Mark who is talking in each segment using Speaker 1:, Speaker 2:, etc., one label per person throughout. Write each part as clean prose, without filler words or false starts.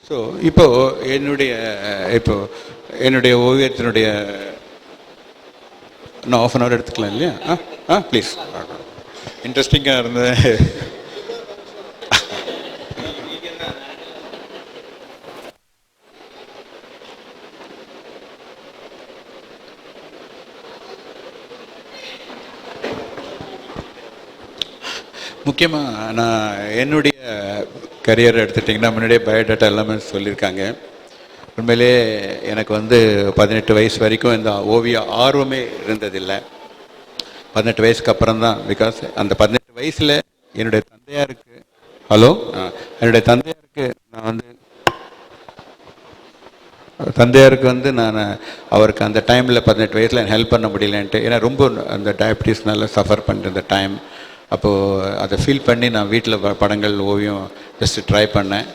Speaker 1: So இப்போது என்னுடைய ஓவியத்தினுடைய இன்னும் ஆஃப் அன் ஹவர் எடுத்துக்கலாம் இல்லையா? ப்ளீஸ். இன்ட்ரெஸ்டிங்காக இருந்தது. முக்கியமாக நான் என்னுடைய கரியர் எடுத்துட்டிங்கன்னா முன்னாடியே பயோடேட்டா எல்லாமே சொல்லியிருக்காங்க. உண்மையிலே எனக்கு 18 வயசு வரைக்கும் இந்த ஓவிய ஆர்வமே இருந்ததில்லை. 18 வயசுக்கு அப்புறம் தான், பிகாஸ் அந்த 18 வயசில் என்னுடைய தந்தையாருக்கு என்னுடைய தந்தையாருக்கு நான் அவருக்கு அந்த டைமில் 18 வயசில் ஹெல்ப் பண்ண முடியலன்ட்டு, ஏன்னா ரொம்ப அந்த டயபிட்டிஸ்னால சஃபர் பண்ணிட்டு இந்த டைம். அப்போது அதை ஃபீல் பண்ணி நான் வீட்டில் படங்கள் ஓவியம் ஜஸ்ட்டு ட்ரை பண்ணேன்.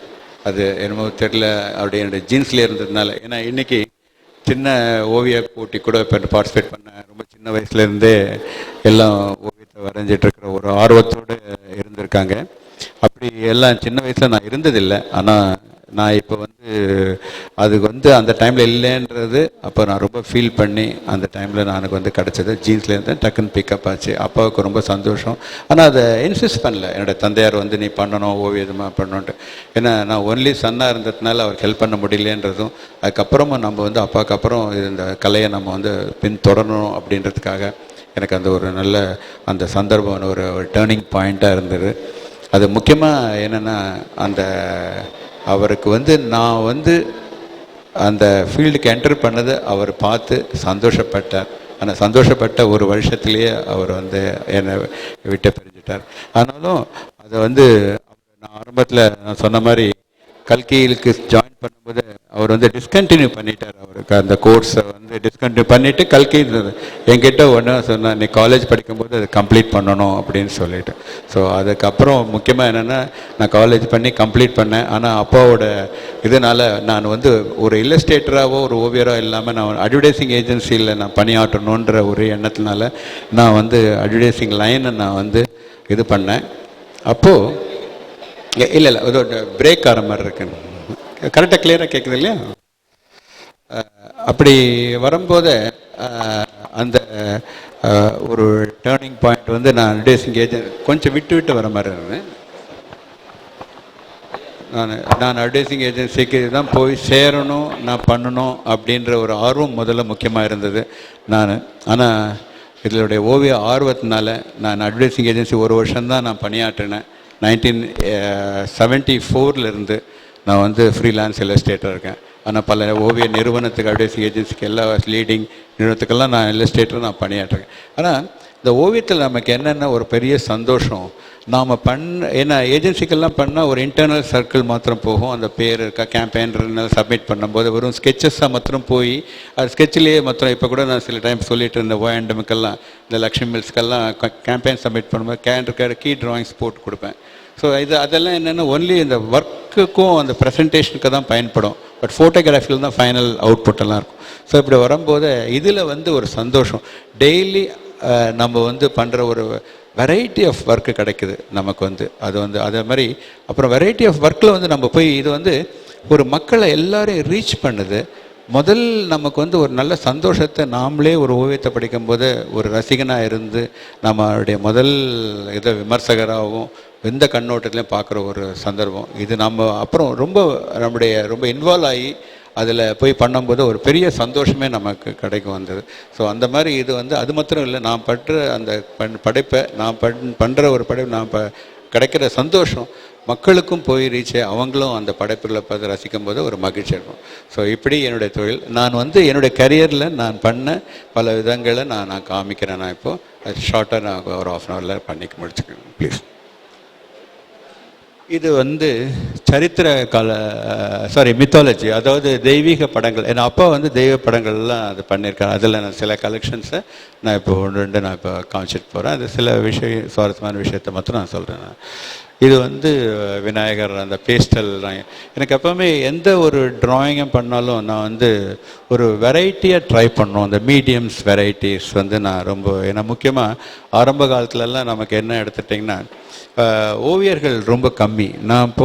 Speaker 1: அது என்னமோ தெரில, அப்படியே என்னுடைய ஜீன்ஸ்லேயே இருந்ததுனால. ஏன்னா இன்றைக்கி சின்ன ஓவிய போட்டி கூட இப்போ பார்ட்டிசிபேட் பண்ணேன். ரொம்ப சின்ன வயசுலேருந்தே எல்லாம் ஓவியத்தை வரைஞ்சிட்ருக்கிற ஒரு ஆர்வத்தோடு இருந்திருக்காங்க. அப்படி எல்லாம் சின்ன வயசில் நான் இருந்ததில்லை. ஆனால் நான் இப்போ அதுக்கு அந்த டைமில் இல்லைன்றது அப்போ நான் ரொம்ப ஃபீல் பண்ணி அந்த டைமில் எனக்கு கிடச்சது. ஜீன்ஸ்லேருந்து டக்குன்னு பிக்கப் ஆச்சு. அப்பாவுக்கு ரொம்ப சந்தோஷம். ஆனால் அதை இன்சிஸ்ட் பண்ணல. என்னோடய தந்தையார் நீ பண்ணணும், ஓவியமாக பண்ணணுன்ட்டு. ஏன்னா நான் ஒன்லி சன்னாக இருந்ததுனால அவருக்கு ஹெல்ப் பண்ண முடியலன்றதும், அதுக்கப்புறமா நம்ம அப்பாவுக்கு அப்புறம் இந்த கலையை நம்ம பின்தொடரணும் அப்படின்றதுக்காக எனக்கு அந்த ஒரு நல்ல அந்த சந்தர்ப்பம் ஒரு டேர்னிங் பாயிண்ட்டாக இருந்தது. அது முக்கியமாக என்னென்னா, அந்த அவருக்கு நான் அந்த ஃபீல்டுக்கு என்டர் பண்ணது அவர் பார்த்து சந்தோஷப்பட்டார். ஆனால் சந்தோஷப்பட்ட ஒரு வருஷத்துலேயே அவர் என்னை விட்டு பிரிஞ்சுட்டார். ஆனாலும் அதை நான் ஆரம்பத்தில் நான் சொன்ன மாதிரி கல்கியிலுக்கு ஜாயின் பண்ணும்போது அவர் டிஸ்கண்டினியூ பண்ணிட்டார். அவருக்கு அந்த கோர்ஸை டிஸ்கண்டினியூ பண்ணிவிட்டு கல்கி என்கிட்ட ஒன்று சொன்னார், நீ காலேஜ் படிக்கும்போது அதை கம்ப்ளீட் பண்ணணும் அப்படின்னு சொல்லிட்டு. ஸோ அதுக்கப்புறம் முக்கியமாக என்னென்னா, நான் காலேஜ் பண்ணி கம்ப்ளீட் பண்ணேன். ஆனால் அப்பாவோட இதனால் நான் ஒரு இல்லஸ்ட்ரேட்டராகவோ ஒரு ஓவியராக இல்லாமல் நான் அட்வர்டைஸிங் ஏஜென்சியில் நான் பணியாற்றணுன்ற ஒரு எண்ணத்தினால நான் அட்வர்டைஸிங் லைனை நான் இது பண்ணேன். அப்போது இல்லை அதோட பிரேக் ஆகிற மாதிரி இருக்குன்னு கரெக்டாக கிளியராக கேட்குது இல்லையா? அப்படி வரும்போது அந்த ஒரு டேர்னிங் பாயிண்ட் நான் அட்வர்டைஸிங் ஏஜென்ட் கொஞ்சம் விட்டு வர மாதிரி இருந்தேன். நான் அட்வர்டைஸிங் ஏஜென்சிக்கு தான் போய் சேரணும், நான் பண்ணணும் அப்படின்ற ஒரு ஆர்வம் முதல்ல முக்கியமாக இருந்தது ஆனால் இதனுடைய ஓவிய ஆர்வத்தினால நான் அட்வர்டைஸிங் ஏஜென்சி ஒரு வருஷம்தான் நான் பணியாற்றினேன். 1974 நான் ஃப்ரீலான்ஸ் இல்லஸ்ட்ரேட்டர் இருக்கேன். ஆனால் பல ஓவிய நிறுவனத்துக்கு அட்வர்டைஸிங் ஏஜென்சிக்கு எல்லா லீடிங் நிறுவனத்துக்கெல்லாம் நான் இல்லஸ்ட்ரேட்டர் நான் பணியாற்றுறேன். ஆனால் இந்த ஓவியத்தில் நமக்கு என்னென்ன ஒரு பெரிய சந்தோஷம், நாம் ஏன்னா ஏஜென்சிக்கெல்லாம் பண்ணால் ஒரு இன்டர்னல் சர்க்கிள் மாத்திரம் போகும். அந்த பேர் இருக்கா கேம்பெயின் சப்மிட் பண்ணும்போது வெறும் ஸ்கெச்சஸாக மாத்திரம் போய் அது ஸ்கெட்சிலேயே மாத்திரம். இப்போ கூட நான் சில டைம் சொல்லிட்டு இருந்த ஓஎன்டமுக்கெல்லாம் இந்த லக்ஷ்மி மில்ஸ்க்கெல்லாம் கேம்பெயின் சப்மிட் பண்ணும்போது கீ ட்ராயிங்ஸ் போட்டு கொடுப்பேன். ஸோ அதெல்லாம் என்னென்னா ஒன்லி இந்த ஒர்க்குக்கும் அந்த ப்ரெசன்டேஷனுக்கு தான் பயன்படும். பட் ஃபோட்டோகிராஃபியில் தான் ஃபைனல் அவுட்புட்டெல்லாம் இருக்கும். ஸோ இப்படி வரும்போது இதில் ஒரு சந்தோஷம். டெய்லி நம்ம பண்ணுற ஒரு வெரைட்டி ஆஃப் ஒர்க்கு கிடைக்குது நமக்கு. அது அதே மாதிரி அப்புறம் வெரைட்டி ஆஃப் ஒர்க்கில் நம்ம போய் இது ஒரு மக்களை எல்லாரையும் ரீச் பண்ணுது. முதல் நமக்கு ஒரு நல்ல சந்தோஷத்தை நாமளே ஒரு ஓவியத்தை படிக்கும்போது ஒரு ரசிகனாக இருந்து நம்மளுடைய முதல் இதை விமர்சகராகவும் எந்த கண்ணோட்டத்துலையும் பார்க்குற ஒரு சந்தர்ப்பம் இது. நம்ம அப்புறம் ரொம்ப இன்வால்வ் ஆகி அதில் போய் பண்ணும்போது ஒரு பெரிய சந்தோஷமே நமக்கு கிடைக்கும் வந்தது. ஸோ அந்த மாதிரி இது அது மாத்திரம் இல்லை, நான் படுற அந்த படைப்பை நான் பண்ணுற ஒரு படைப்பு நான் கிடைக்கிற சந்தோஷம் மக்களுக்கும் போய் ரீச் அவங்களும் அந்த படைப்புகளை பார்த்து ரசிக்கும் போது ஒரு மகிழ்ச்சி இருக்கும். ஸோ இப்படி என்னுடைய தொழில் நான் என்னுடைய கரியரில் நான் பண்ண பல விதங்களை நான் காமிக்கிறேன். நான் இப்போது ஷார்ட்டாக நான் ஒரு ஆஃப் அன் ஹவரில் பண்ணி முடிச்சுக்கிறேன் ப்ளீஸ். இது சரித்திர மித்தாலஜி, அதாவது தெய்வீக படங்கள். என் அப்பா தெய்வ படங்கள்லாம் அது பண்ணியிருக்காரு. அதில் நான் சில கலெக்ஷன்ஸை நான் இப்போ ஒன்று நான் இப்போ காமிச்சிட்டு போகிறேன். அது சில சுவாரஸ்யமான விஷயத்தை மாத்திரம் நான் சொல்கிறேன். இது விநாயகர் அந்த பேஸ்டல் ட்ராயிங். எனக்கு எப்போவுமே எந்த ஒரு ட்ராயிங்கும் பண்ணாலும் நான் ஒரு வெரைட்டியாக ட்ரை பண்ணோம். அந்த மீடியம்ஸ் வெரைட்டிஸ் நான் ரொம்ப, ஏன்னா முக்கியமாக ஆரம்ப காலத்துலலாம் நமக்கு என்ன எடுத்துட்டிங்கன்னா ஓவியர்கள் ரொம்ப கம்மி. நான்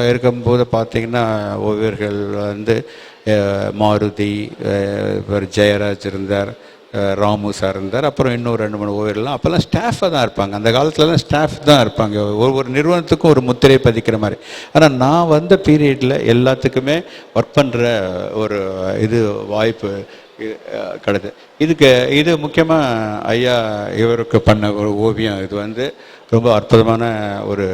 Speaker 1: இருக்கும்போது பார்த்திங்கன்னா ஓவியர்கள் வந்து மாருதி, இவர் ஜெயராஜ் இருந்தார், ராமு சார் இருந்தார், அப்புறம் இன்னும் 2-3 ஓவியர்லாம். அப்போல்லாம் ஸ்டாஃபாக தான் இருப்பாங்க. அந்த காலத்துலலாம் ஸ்டாஃப் தான் இருப்பாங்க, ஒவ்வொரு நிறுவனத்துக்கும் ஒரு முத்திரை பதிக்கிற மாதிரி. ஆனால் நான் வந்த பீரியடில் எல்லாத்துக்குமே ஒர்க் பண்ணுற ஒரு வாய்ப்பு கிடையாது. இது முக்கியமாக ஐயா இவருக்கு பண்ண ஒரு ஓவியம். இது வந்து ரொம்ப அற்புதமான ஒரு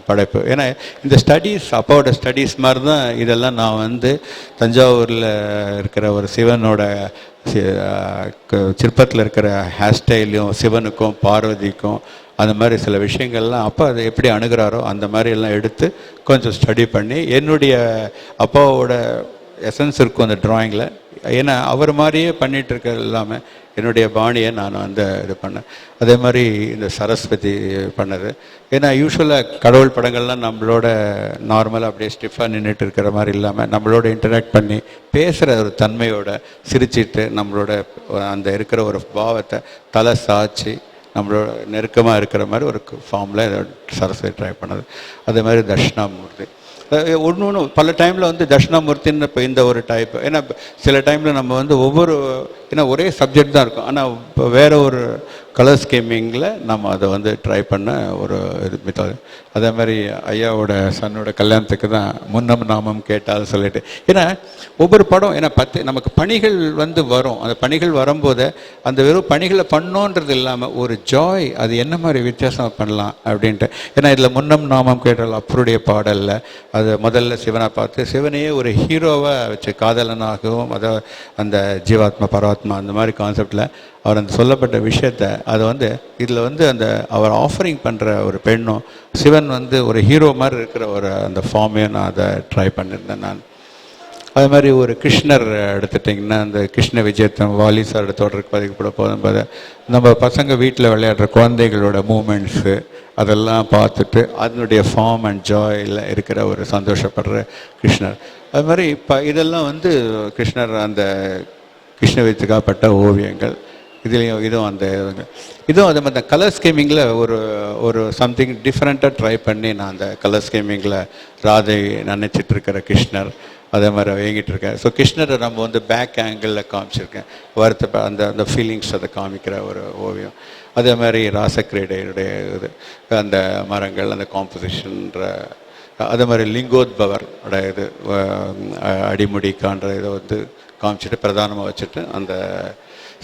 Speaker 1: படைப்பு. ஏன்னா இந்த ஸ்டடீஸ், அப்பாவோட ஸ்டடீஸ் மாதிரி தான் இதெல்லாம். நான் வந்து தஞ்சாவூரில் இருக்கிற ஒரு சிவனோட சிற்பத்தில் இருக்கிற ஹேர் ஸ்டைலையும் சிவனுக்கும் பார்வதிக்கும் அந்த மாதிரி சில விஷயங்கள்லாம் அப்பா அதை எப்படி அணுகிறாரோ அந்த மாதிரி எல்லாம் எடுத்து கொஞ்சம் ஸ்டடி பண்ணி என்னுடைய அப்பாவோட எசன்ஸ் இருக்கும் அந்த ட்ராயிங்கில். ஏன்னா அவர் மாதிரியே பண்ணிகிட்டு இருக்க இல்லாமல் என்னுடைய பாணியை நான் வந்து இது பண்ணேன். அதே மாதிரி இந்த சரஸ்வதி பண்ணது. ஏன்னா யூஸ்வலாக கடவுள் படங்கள்லாம் நம்மளோட நார்மலாக அப்படியே ஸ்டிஃபாக நின்றுட்டு இருக்கிற மாதிரி இல்லாமல் நம்மளோட இன்டராக்ட் பண்ணி பேசுகிற ஒரு தன்மையோட சிரிச்சிட்டு நம்மளோட அந்த இருக்கிற ஒரு பாவத்தை தலை சாய்ச்சி நம்மளோட நெருக்கமாக இருக்கிற மாதிரி ஒரு ஃபார்மில் சரஸ்வதி ட்ரை பண்ணது. அதே மாதிரி தட்சிணாமூர்த்தி ஒன்று பல டைமில் வந்து தட்சிணாமூர்த்தின்னு இப்போ இந்த ஒரு டைப். ஏன்னா சில டைமில் நம்ம வந்து ஏன்னா ஒரே சப்ஜெக்ட் தான் இருக்கும், ஆனால் இப்போ வேறு ஒரு கலர் ஸ்கீமிங்கில் நம்ம அதை வந்து ட்ரை பண்ண ஒரு மெத்தட். அதே மாதிரி ஐயாவோட சன்னோட கல்யாணத்துக்கு தான் முன்னம் நாமம் கேட்டால் சொல்லிட்டு. ஏன்னா ஒவ்வொரு படம் ஏன்னா நமக்கு பணிகள் வந்து வரும். அந்த பணிகள் வரும்போது அந்த வெறும் பணிகளை பண்ணோன்றது இல்லாமல் ஒரு ஜாய், அது என்ன மாதிரி வித்தியாசம் பண்ணலாம் அப்படின்ட்டு. ஏன்னா இதில் முன்னம் நாமம் கேட்டால் அப்பருடைய பாடலில் அது முதல்ல சிவனை பார்த்து சிவனையே ஒரு ஹீரோவாக வச்சு காதலனாகவும் அந்த ஜீவாத்மா பரமாத்மா அந்த மாதிரி கான்செப்டில் அவர் அந்த சொல்லப்பட்ட விஷயத்தை அதை வந்து இதில் வந்து அவர் ஆஃபரிங் பண்ணுற ஒரு பெண்ணும் சிவன் வந்து ஒரு ஹீரோ மாதிரி இருக்கிற அந்த ஃபார்மையும் நான் அதை ட்ரை பண்ணியிருந்தேன் நான். அது மாதிரி ஒரு கிருஷ்ணர் எடுத்துட்டிங்கன்னா அந்த கிருஷ்ண விஜயத்தம் வாலி சாரோட தொடருக்கு பதிக்கப்பட போகும்போது நம்ம பசங்க வீட்டில் விளையாடுற குழந்தைகளோட மூமெண்ட்ஸு அதெல்லாம் பார்த்துட்டு அதனுடைய ஃபார்ம் அண்ட் ஜாயில் இருக்கிற ஒரு சந்தோஷப்படுற கிருஷ்ணர். அது மாதிரி இப்போ இதெல்லாம் வந்து கிருஷ்ணர் அந்த கிருஷ்ண விஜயத்துக்காகப்பட்ட ஓவியங்கள். இதுவும் அதே மாதிரி கலர் ஸ்கீமிங்கில் ஒரு சம்திங் டிஃப்ரெண்ட்டாக ட்ரை பண்ணி நான் அந்த கலர் ஸ்கீமிங்கில் ராதை நினச்சிட்ருக்கிற கிருஷ்ணர் அதே மாதிரி இயங்கிட்டு இருக்கேன். ஸோ கிருஷ்ணரை நம்ம வந்து பேக் ஆங்கிளில் காமிச்சிருக்கேன், அந்த ஃபீலிங்ஸ் அதை காமிக்கிற ஒரு ஓவியம். அதே மாதிரி ராசக்கிரீடையுடைய அந்த மரங்கள் அந்த காம்போசிஷன்ற அதே மாதிரி லிங்கோத்பவர் அடிமுடிக்கான்ற இதை வந்து காமிச்சிட்டு பிரதானமாக வச்சுட்டு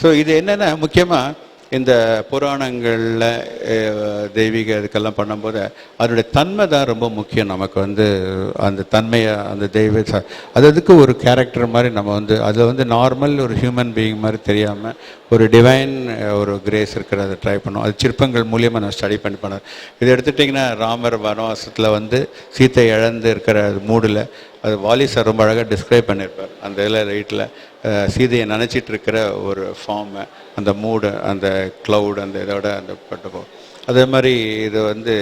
Speaker 1: ஸோ இது என்னென்னா முக்கியமாக இந்த புராணங்களில் தெய்வீக இதுக்கெல்லாம் பண்ணும்போது அதனுடைய தன்மை தான் ரொம்ப முக்கியம். நமக்கு வந்து அந்த தன்மையை அந்த தெய்வ அதுக்கு ஒரு கேரக்டர் மாதிரி நம்ம வந்து அதை வந்து நார்மல் ஒரு ஹியூமன் பீயிங் மாதிரி தெரியாமல் ஒரு டிவைன் ஒரு கிரேஸ் இருக்கிறத ட்ரை பண்ணோம். அது சிற்பங்கள் மூலியமாக நான் ஸ்டடி பண்ணேன். இது எடுத்துட்டிங்கன்னா ராமர் வனவாசத்தில் வந்து சீத்தை இழந்து இருக்கிற மூடில் அது வாலி சார் ரொம்ப அழகாக டிஸ்கிரைப் பண்ணியிருப்பார். அந்த இதில் ரைட்டில் சீதையை நினச்சிட்டு இருக்கிற ஒரு ஃபார்மை அந்த மூடு அந்த க்ளவுட் அந்த இதோட அந்த பட்டுப்போம். அதே மாதிரி இது வந்து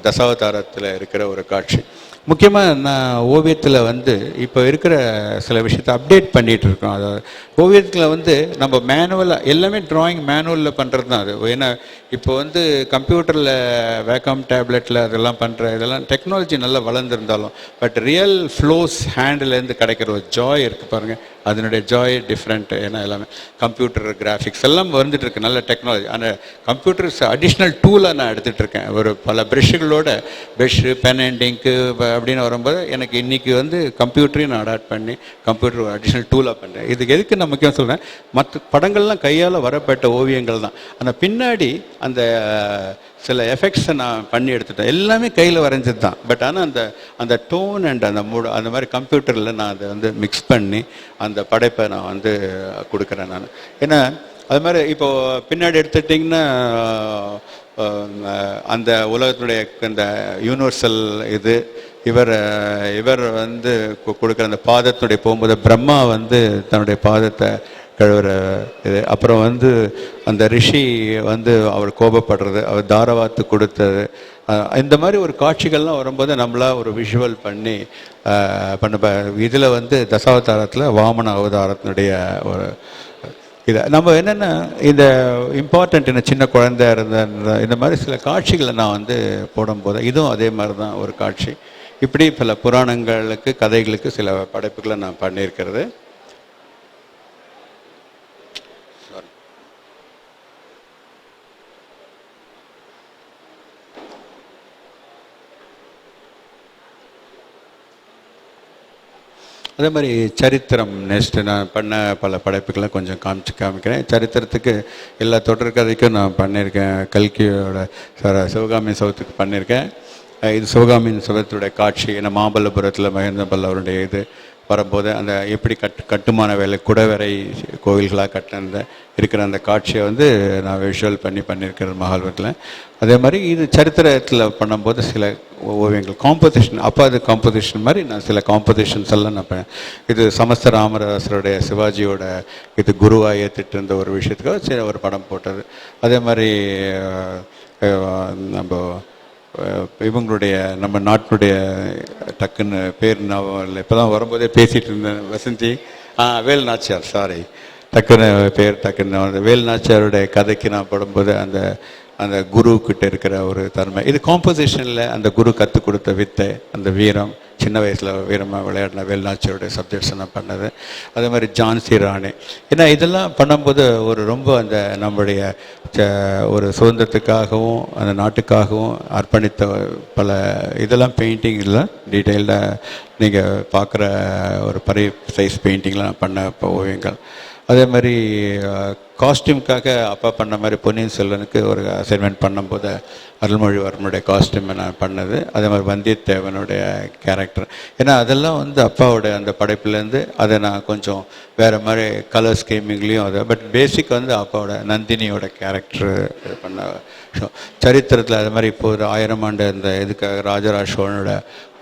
Speaker 1: தசாவதாரத்தில் இருக்கிற ஒரு காட்சி. முக்கியமாக நான் ஓவியத்தில் வந்து இப்போ இருக்கிற சில விஷயத்தை அப்டேட் பண்ணிகிட்டு இருக்கோம். அதாவது ஓவியத்தில் வந்து நம்ம மேனுவலாக எல்லாமே ட்ராயிங் மேனுவலில் பண்ணுறது தான் அது. ஏன்னா இப்போ வந்து கம்ப்யூட்டரில் வேக்கம் டேப்லெட்டில் அதெல்லாம் பண்ணுற இதெல்லாம் டெக்னாலஜி நல்லா வளர்ந்துருந்தாலும் பட் ரியல் ஃப்ளோஸ் ஹேண்டிலேருந்து கிடைக்கிற ஒரு ஜாய் இருக்குது பாருங்கள், அதனுடைய ஜாய் டிஃப்ரெண்ட்டு. ஏன்னா எல்லாமே கம்ப்யூட்டர் கிராஃபிக்ஸ் எல்லாம் வந்துட்டுருக்கு, நல்ல டெக்னாலஜி. ஆனால் கம்ப்யூட்டர்ஸ் அடிஷ்னல் டூலாக நான் எடுத்துகிட்ருக்கேன். ஒரு பல ப்ரெஷ்ஷுகளோட ப்ரெஷ்ஷு பென் அண்ட் இங்க்கு அப்படின்னு வரும்போது எனக்கு இன்றைக்கி வந்து கம்ப்யூட்டரையும் நான் அடாப்ட் பண்ணி கம்ப்யூட்டர் அடிஷ்னல் டூலாக பண்ணுறேன். இதுக்கு எதுக்கு நான் முக்கியம் சொல்கிறேன், மற்ற படங்கள்லாம் கையால் வரப்பட்ட ஓவியங்கள் தான். ஆனால் பின்னாடி அந்த சில எஃபெக்ட்ஸை நான் பண்ணி எடுத்துட்டேன். எல்லாமே கையில் வரைஞ்சது தான். பட் ஆனால் அந்த டோன் அண்ட் அந்த மூடு அந்த மாதிரி கம்ப்யூட்டரில் நான் அதை வந்து மிக்ஸ் பண்ணி அந்த படைப்பை நான் வந்து கொடுக்குறேன் நான். ஏன்னா அது மாதிரி இப்போது பின்னாடி எடுத்துட்டிங்கன்னா அந்த உலகத்தினுடைய இந்த யூனிவர்சல் இவர் வந்து கொடுக்குற அந்த பாதத்துடைய போகும்போது பிரம்மா வந்து தன்னுடைய பாதத்தை கழுவுற இது, அப்புறம் வந்து அந்த ரிஷி வந்து அவர் கோபப்படுறது, அவர் தாரவாத்து கொடுத்தது, இந்த மாதிரி ஒரு காட்சிகள்லாம் வரும்போது நம்மளாக ஒரு விஷுவல் பண்ணி இதில் வந்து தசாவதாரத்தில் வாமன அவதாரத்தினுடைய ஒரு இதை நம்ம என்னென்னா இந்த இம்பார்ட்டண்ட் என்ன சின்ன குழந்தை இருந்த இந்த மாதிரி சில காட்சிகளை நான் வந்து போடும்போது இதுவும் அதே மாதிரி தான் ஒரு காட்சி. இப்படி பல புராணங்களுக்கு கதைகளுக்கு சில படைப்புகளை நான் பண்ணியிருக்கிறது. அதே மாதிரி சரித்திரம் நெக்ஸ்ட்டு நான் பண்ண பல படைப்புகளை கொஞ்சம் காமிக்கிறேன். சரித்திரத்துக்கு எல்லா தொடர்கதைக்கும் நான் பண்ணியிருக்கேன். கல்கியோட சிவகாமி சபத்துக்கு பண்ணியிருக்கேன். இது சிவகாமியின் சபத்துடைய காட்சி, ஏன்னா மாமல்லபுரத்தில் மகேந்திர பல்லவருடைய இது வரும்போது அந்த எப்படி கட்டுமான வேலை குடவரை கோவில்களாக கட்டின இருக்கிற அந்த காட்சியை வந்து நான் விஷுவல் பண்ணியிருக்கிறேன் மகாபலிபுரத்தில். அதே மாதிரி இது சரித்திரத்தில் பண்ணும்போது சில ஓவியங்கள் காம்போசிஷன், அப்போ அது காம்போசிஷன் மாதிரி நான் சில காம்போசிஷன்ஸ் எல்லாம் நான் இது சமஸ்த ராமதாசருடைய சிவாஜியோட இது குருவாக ஏற்றிட்டு இருந்த ஒரு விஷயத்துக்காக சில ஒரு படம் போட்டது. அதே மாதிரி நம்ம இவங்களுடைய நம்ம நாட்டினுடைய டக்குன்னு பேர் நான் இப்போ தான் வரும்போதே பேசிகிட்டு இருந்தேன், வசந்தி வேல் நாச்சியார், சாரி டக்குன்னு பேர் டக்குன்னு வேல் நாச்சியாருடைய கதைக்கு நான் படும்போது அந்த அந்த குருக்கிட்ட இருக்கிற ஒரு தன்மை, இது காம்போசிஷனில் அந்த குரு கற்றுக் கொடுத்த வித்தை, அந்த வீரம், சின்ன வயசில் வீரமாக விளையாடின வேல்நாச்சியோடைய சப்ஜெக்ட்ஸ் நான் பண்ணது. அதே மாதிரி ஜான்சி ராணி, ஏன்னா இதெல்லாம் பண்ணும்போது ஒரு ரொம்ப அந்த நம்முடைய ஒரு சுதந்திரத்துக்காகவும் அந்த நாட்டுக்காகவும் அர்ப்பணித்த பல இதெல்லாம் பெயிண்டிங்லாம் டீட்டெயில்டாக நீங்கள் பார்க்குற ஒரு பெரிய சைஸ் பெயிண்டிங்லாம் நான் பண்ண ஓவியங்கள். அதே மாதிரி காஸ்டியூம்காக அப்பா பண்ண மாதிரி பொன்னியின் செல்வனுக்கு ஒரு அசைன்மெண்ட் பண்ணும்போது அருள்மொழிவர்மனுடைய காஸ்டியூமை நான் பண்ணது. அதே மாதிரி வந்தியத்தேவனுடைய கேரக்டர், ஏன்னா அதெல்லாம் வந்து அப்பாவோட அந்த படைப்புலேருந்து அதை நான் கொஞ்சம் வேறு மாதிரி கலர் ஸ்கீமிங்லேயும் அதை, பட் பேசிக் வந்து அப்பாவோட நந்தினியோட கேரக்டர் பண்ண சரித்திரத்தில். அது மாதிரி இப்போ ஒரு 1000 ஆண்டு அந்த இதுக்காக ராஜராஜ சோழனோட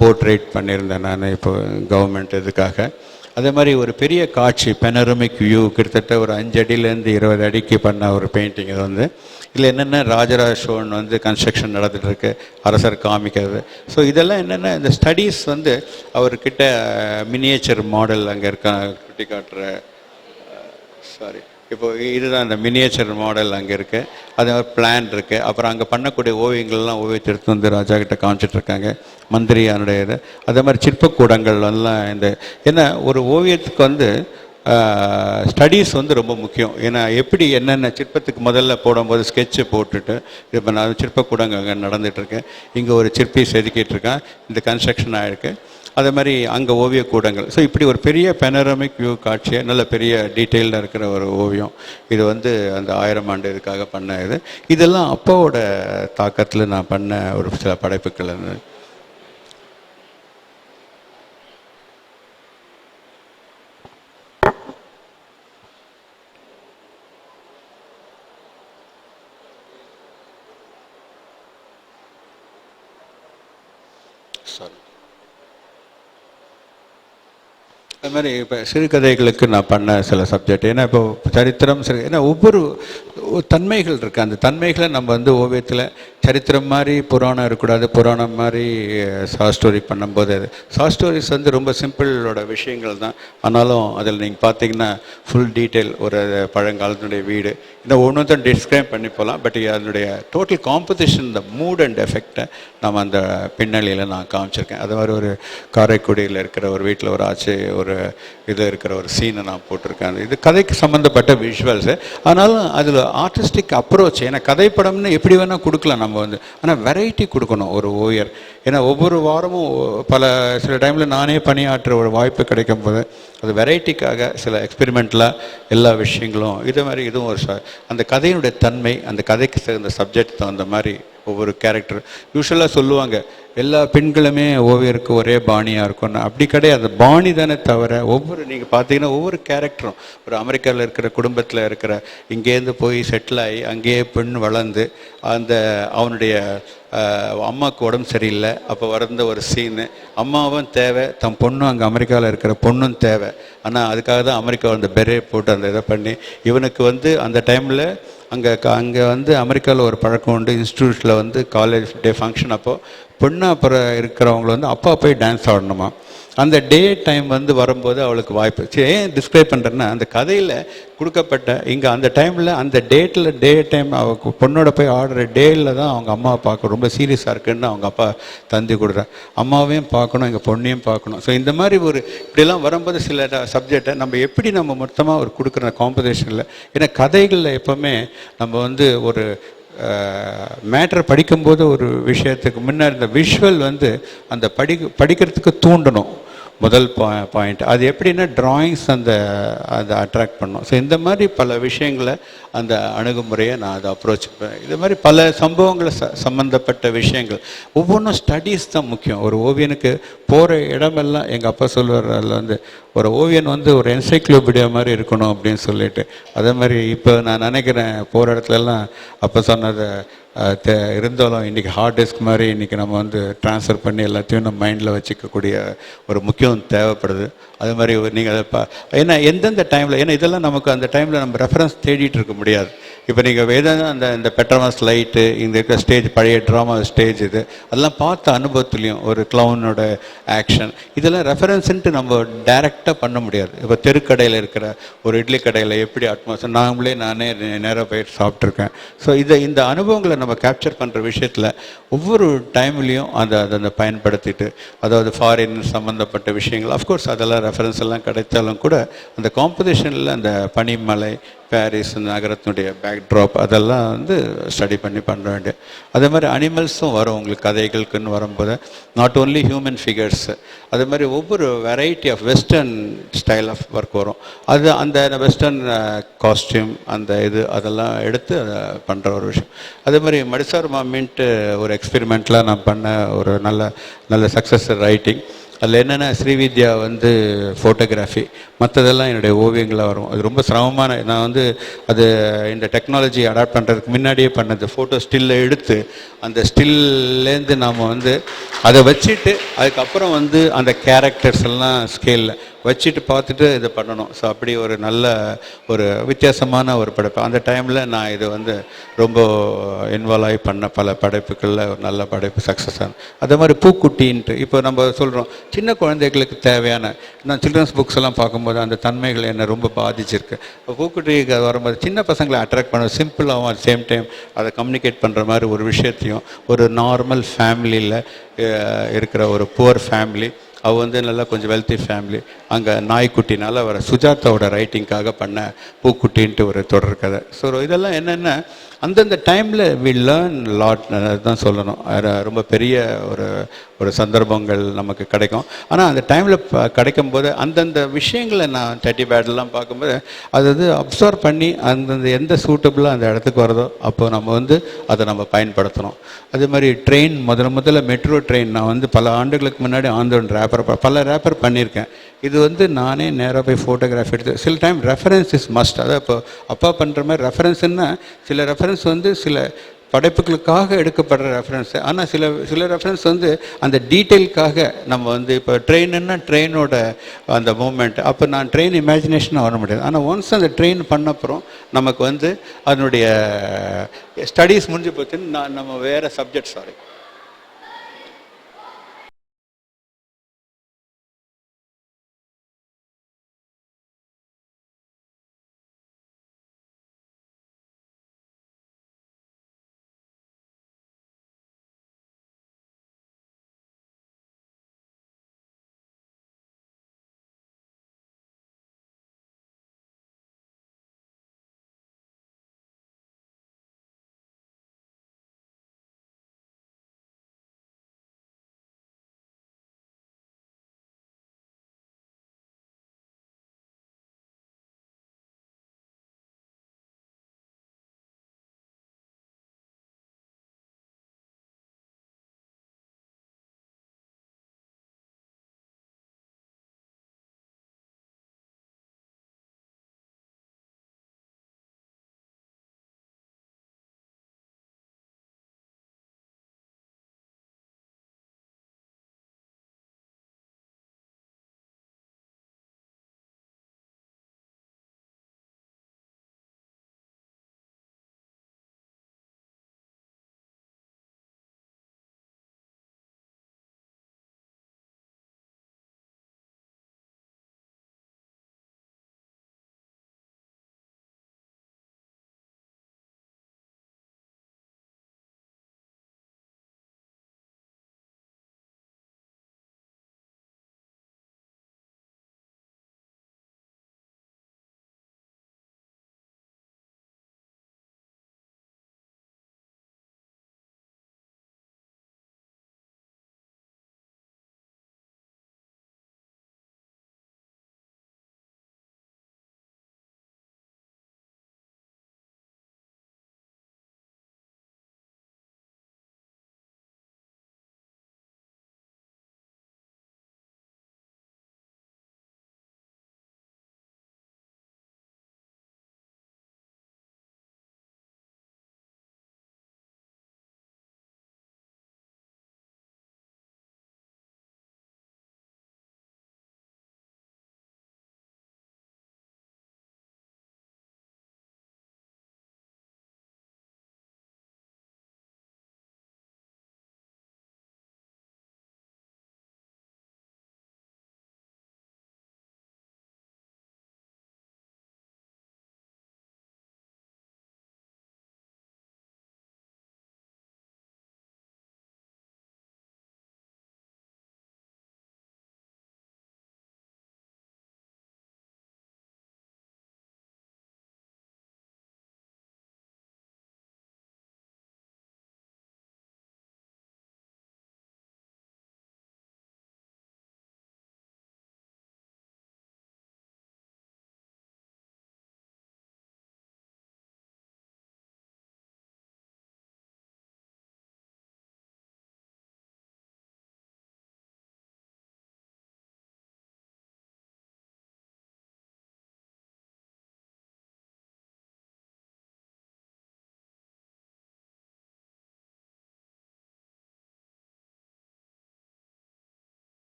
Speaker 1: போர்ட்ரேட் பண்ணியிருந்தேன் நான் இப்போ கவர்மெண்ட் இதுக்காக. அதே மாதிரி ஒரு பெரிய காட்சி பெனரமிக் வியூ, கிட்டத்தட்ட ஒரு 5 அடியிலேருந்து 20 அடிக்கு பண்ண ஒரு பெயிண்டிங். இது வந்து இதில் என்னென்ன ராஜராஜ சோழன் வந்து கன்ஸ்ட்ரக்ஷன் நடந்துகிட்ருக்கு, அரசர் காமிக்கிறது. ஸோ இதெல்லாம் என்னென்ன இந்த ஸ்டடீஸ் வந்து அவர்கிட்ட மினியேச்சர் மாடல் அங்கே இருக்க குட்டி காட்டுற, சாரி இப்போ இதுதான் இந்த மினியேச்சர் மாடல் அங்கே இருக்குது. அதே மாதிரி பிளான் இருக்குது. அப்புறம் அங்கே பண்ணக்கூடிய ஓவியங்கள்லாம் ஓவியத்தை எடுத்து வந்து ராஜா கிட்ட காமிச்சிட்ருக்காங்க, மந்திரியானுடைய இது. அதே மாதிரி சிற்பக்கூடங்கள் எல்லாம் இந்த, ஏன்னா ஒரு ஓவியத்துக்கு வந்து ஸ்டடீஸ் வந்து ரொம்ப முக்கியம். ஏன்னா எப்படி என்னென்ன சிற்பத்துக்கு முதல்ல போடும்போது ஸ்கெட்சு போட்டுட்டு, இப்போ நான் சிற்பக்கூடங்கள் அங்கே நடந்துகிட்ருக்கேன், இங்கே ஒரு சிற்பி செதுக்கிட்டு இருக்கேன், இந்த கன்ஸ்ட்ரக்ஷன் ஆகிருக்கு. அதே மாதிரி அங்கே ஓவியக்கூடங்கள். ஸோ இப்படி ஒரு பெரிய பெனரமிக் வியூ காட்சியை நல்ல பெரிய டீட்டெயில்டாக இருக்கிற ஒரு ஓவியம். இது வந்து அந்த 1000 ஆண்டு இதுக்காக பண்ண இது. இதெல்லாம் அப்பாவோட தாக்கத்தில் நான் பண்ண ஒரு சில படைப்புகள். சாரி, அது மாதிரி இப்போ சிறுகதைகளுக்கு நான் பண்ண சில சப்ஜெக்ட், ஏன்னா இப்போ சரித்திரம் ஏன்னா ஒவ்வொரு தன்மைகள் இருக்குது. அந்த தன்மைகளை நம்ம வந்து ஓவியத்தில் சரித்திரம் மாதிரி புராணம் இருக்கக்கூடாது, புராணம் மாதிரி ஷார்ட் ஸ்டோரி பண்ணும்போது அது ஷார்ட் ஸ்டோரிஸ் வந்து ரொம்ப சிம்பிளோட விஷயங்கள் தான். ஆனாலும் அதில் நீங்கள் பார்த்தீங்கன்னா ஃபுல் டீட்டெயில், ஒரு பழங்காலத்தினுடைய வீடு, இந்த ஒன்று தான் டிஸ்கிரைப் பண்ணி போகலாம். பட் அதனுடைய டோட்டல் காம்போசிஷன், இந்த மூட் அண்ட் எஃபெக்டை நம்ம அந்த பின்னணியில் நான் காமிச்சிருக்கேன். அது மாதிரி ஒரு காரைக்குடியில் இருக்கிற ஒரு வீட்டில் ஒரு ஆச்சு ஒரு இது இருக்கிற ஒரு சீனை நான் போட்டிருக்கேன். இது கதைக்கு சம்மந்தப்பட்ட விஷுவல்ஸு. ஆனாலும் அதில் ஆர்டிஸ்டிக் அப்ரோச், ஏன்னா கதைப்படம்னு எப்படி வேணால் கொடுக்கலாம் நம்ம வந்து, ஆனால் வெரைட்டி கொடுக்கணும் ஒரு ஓவியர். ஏன்னா ஒவ்வொரு வாரமும் சில டைமில் நானே பணியாற்ற ஒரு வாய்ப்பு கிடைக்கும் போது அது வெரைட்டிக்காக சில எக்ஸ்பெரிமெண்ட்லாம் எல்லா விஷயங்களும் இது மாதிரி இதுவும் ஒரு அந்த கதையினுடைய தன்மை, அந்த கதைக்கு தகுந்த சப்ஜெக்ட் தகுந்த மாதிரி ஒவ்வொரு கேரக்டர். யூஸ்வலாக சொல்லுவாங்க எல்லா பெண்களுமே ஓவியருக்கு ஒரே பாணியாக இருக்கும்னு. அப்படி கிடையாது, பாணி தானே தவிர ஒவ்வொரு நீங்கள் பார்த்தீங்கன்னா ஒவ்வொரு கேரக்டரும் ஒரு அமெரிக்காவில் இருக்கிற குடும்பத்தில் இருக்கிற, இங்கேருந்து போய் செட்டில் ஆகி அங்கேயே பெண் வளர்ந்து அந்த அவனுடைய அம்மாவுக்கு உடம்பு சரியில்லை, அப்போ வளர்ந்த ஒரு சீனு, அம்மாவும் தேவை, தன் பொண்ணும் அங்கே அமெரிக்காவில் இருக்கிற பொண்ணும் தேவை. ஆனால் அதுக்காக தான் அமெரிக்கா அந்த பெரே போட்டு அந்த இதை பண்ணி இவனுக்கு வந்து அந்த டைமில் அங்கே வந்து அமெரிக்காவில் ஒரு பழக்கம் உண்டு, இன்ஸ்டியூட்டில் வந்து காலேஜ் டே ஃபங்க்ஷன் அப்போது பொண்ணு அப்புறம் இருக்கிறவங்கள வந்து அப்பா போய் டான்ஸ் ஆடணுமா. அந்த டே டைம் வந்து வரும்போது அவளுக்கு வாய்ப்பு. ஏன் டிஸ்கிரைப் பண்ணுறேன்னா, அந்த கதையில் கொடுக்கப்பட்ட இங்கே அந்த டைமில் அந்த டே டைம் அவள் பொண்ணோட போய் ஆடுற டேயில் தான் அவங்க அம்மாவை பார்க்க ரொம்ப சீரியஸாக இருக்குன்னு அவங்க அப்பா தந்தி கொடுக்குறேன். அம்மாவையும் பார்க்கணும், எங்கள் பொண்ணையும் பார்க்கணும். ஸோ இந்த மாதிரி ஒரு இப்படிலாம் வரும்போது சில சப்ஜெக்டை நம்ம மொத்தமாக ஒரு கொடுக்குற காம்படிஷனில், ஏன்னா கதைகளில் எப்போவுமே நம்ம வந்து ஒரு மேட்ரை படிக்கும்போது ஒரு விஷயத்துக்கு முன்னாடி இந்த விஷுவல் வந்து அந்த படிக்கிறதுக்கு தூண்டணும். முதல் பாயிண்ட் அது எப்படின்னா ட்ராயிங்ஸ் அதை அட்ராக்ட் பண்ணும். ஸோ இந்த மாதிரி பல விஷயங்களை அந்த அணுகுமுறையை நான் அதை அப்ரோச் பண்ணுவேன். இது மாதிரி பல சம்பவங்களை சம்மந்தப்பட்ட விஷயங்கள் ஒவ்வொன்றும் ஸ்டடீஸ் தான் முக்கியம். ஒரு ஓவியனுக்கு போகிற இடமெல்லாம் எங்கள் அப்பா சொல்லுவார், அதில் வந்து ஒரு ஓவியன் வந்து ஒரு என்சைக்ளோபீடியா மாதிரி இருக்கணும் அப்படின்னு சொல்லிட்டு. அதே மாதிரி இப்போ நான் நினைக்கிறேன் போகிற இடத்துலலாம் அப்போ சொன்னதை இருந்தாலும் இன்றைக்கி ஹார்ட் டிஸ்க் மாதிரி இன்றைக்கி நம்ம வந்து ட்ரான்ஸ்ஃபர் பண்ணி எல்லாத்தையும் நம்ம மைண்டில் வச்சுக்கக்கூடிய ஒரு முக்கியம் தேவைப்படுது. அது மாதிரி நீங்கள் அதை ஏன்னா எந்தெந்த டைமில், ஏன்னா இதெல்லாம் நமக்கு அந்த டைமில் நம்ம ரெஃபரன்ஸ் தேடிட்டு இருக்க முடியாது. இப்போ நீங்கள் வேதாந்த இந்த பெட்ரோமாஸ் லைட்டு, இந்த இருக்கிற ஸ்டேஜ், பழைய ட்ராமா ஸ்டேஜ், இது அதெல்லாம் பார்த்த அனுபவத்துலேயும் ஒரு க்ளவுனோட ஆக்ஷன், இதெல்லாம் ரெஃபரன்ஸுன்ட்டு நம்ம டைரெக்டாக பண்ண முடியாது. இப்போ தெருக்கடையில் இருக்கிற ஒரு இட்லி கடையில் எப்படி அட்மாஸ்பியர் நானே நேராக போயிட்டு சாப்பிட்ருக்கேன். ஸோ இந்த அனுபவங்களை நம்ம கேப்சர் பண்ணுற விஷயத்தில் ஒவ்வொரு டைம்லேயும் அதை பயன்படுத்திட்டு, அதாவது ஃபாரின் சம்மந்தப்பட்ட விஷயங்கள் அஃப்கோர்ஸ் அதெல்லாம் ரெஃபரன்ஸ் எல்லாம் கிடைத்தாலும் கூட அந்த காம்படிஷனில் அந்த பனிமலை, பாரிஸ் நகரத்தினுடைய பேக்ட்ராப் அதெல்லாம் வந்து ஸ்டடி பண்ணி பண்ண வேண்டிய. அதே மாதிரி அனிமல்ஸும் வரும் உங்களுக்கு கதைகளுக்குன்னு வரும்போது, நாட் ஓன்லி ஹியூமன் ஃபிகர்ஸ், அதே மாதிரி ஒவ்வொரு variety of western style of work வரும். அது அந்த வெஸ்டர்ன் காஸ்டியூம் அந்த அதெல்லாம் எடுத்து அதை பண்ணுற ஒரு விஷயம். அதே மாதிரி மடிசார் மாமின்ட்டு ஒரு எக்ஸ்பெரிமெண்ட்லாம் நான் பண்ண ஒரு நல்ல சக்ஸஸ் ரைட்டிங். அதில் என்னென்னா ஸ்ரீவித்யா வந்து ஃபோட்டோகிராஃபி, மற்றதெல்லாம் என்னுடைய ஓவியங்களாக வரும். அது ரொம்ப சிரமமான, நான் வந்து அது இந்த டெக்னாலஜி அடாப்ட் பண்ணுறதுக்கு முன்னாடியே பண்ணது. ஃபோட்டோ ஸ்டில்லை எடுத்து அந்த ஸ்டில்லேருந்து நாம் வந்து அதை வச்சுட்டு அதுக்கப்புறம் வந்து அந்த கேரக்டர்ஸ் எல்லாம் ஸ்கேலில் வச்சுட்டு பார்த்துட்டு இதை பண்ணணும். ஸோ அப்படி ஒரு நல்ல ஒரு வித்தியாசமான ஒரு படைப்பு. அந்த டைமில் நான் இதை வந்து ரொம்ப இன்வால்வ் ஆகி பண்ண பல படைப்புகளில் ஒரு நல்ல படைப்பு சக்ஸஸ் ஆகும். அதே மாதிரி பூக்குட்டின்ட்டு இப்போ நம்ம சொல்கிறோம், சின்ன குழந்தைகளுக்கு தேவையான, நான் சில்ட்ரன்ஸ் புக்ஸ் எல்லாம் பார்க்கும்போது அந்த தன்மைகள் என்னை ரொம்ப பாதிச்சிருக்கு. இப்போ பூக்குட்டிக்கு வரும்போது சின்ன பசங்களை அட்ராக்ட் பண்ண சிம்பிளாகவும் அட் சேம் டைம் அதை கம்யூனிகேட் பண்ணுற மாதிரி ஒரு விஷயத்தையும், ஒரு நார்மல் ஃபேமிலியில் இருக்கிற ஒரு புவர் ஃபேமிலி, அவள் வந்து நல்லா கொஞ்சம் வெல்த்தி ஃபேமிலி, அங்கே நாய்க்குட்டினால் வர சுஜாதாவோட ரைட்டிங்காக பண்ண பூக்குட்டின்ட்டு ஒரு தொடர் கதை. ஸோ இதெல்லாம் என்னென்னா அந்தந்த டைமில் வி லேர்ன் லாட் தான் சொல்லணும். ரொம்ப பெரிய ஒரு சந்தர்ப்பங்கள் நமக்கு கிடைக்கும். ஆனால் அந்த டைமில் கிடைக்கும் போது அந்தந்த விஷயங்களை நான் டட்டி பேட்லாம் பார்க்கும்போது அது அப்சர்வ் பண்ணி அந்தந்த எந்த சூட்டபுளாக அந்த இடத்துக்கு வருதோ அப்போ நம்ம வந்து அதை நம்ம பயன்படுத்தணும். அதே மாதிரி ட்ரெயின், முதல்ல மெட்ரோ ட்ரெயின் நான் வந்து பல ஆண்டுகளுக்கு முன்னாடி ஆந்தோன் பல ரேப்பர் பண்ணியிருக்கேன். இது வந்து நானே நேராக போய் ஃபோட்டோகிராஃபி எடுத்து, சில டைம் ரெஃபரன்ஸ் இஸ் மஸ்ட். அதாவது இப்போ அப்பா பண்ணுற மாதிரி ரெஃபரன்ஸுன்னா சில ரெஃபரன்ஸ் வந்து சில படைப்புகளுக்காக எடுக்கப்படுற ரெஃபரன்ஸு, ஆனால் சில ரெஃபரன்ஸ் வந்து அந்த டீட்டெயிலுக்காக நம்ம வந்து இப்போ ட்ரெயின்னா ட்ரெயினோட அந்த மூமெண்ட், அப்போ நான் ட்ரெயின் இமேஜினேஷனாக வர முடியாது. ஆனால் ஒன்ஸ் அந்த ட்ரெயின் பண்ணப்புறம் நமக்கு வந்து அதனுடைய ஸ்டடீஸ் முடிஞ்சு போச்சுன்னு நம்ம வேறு சப்ஜெக்ட்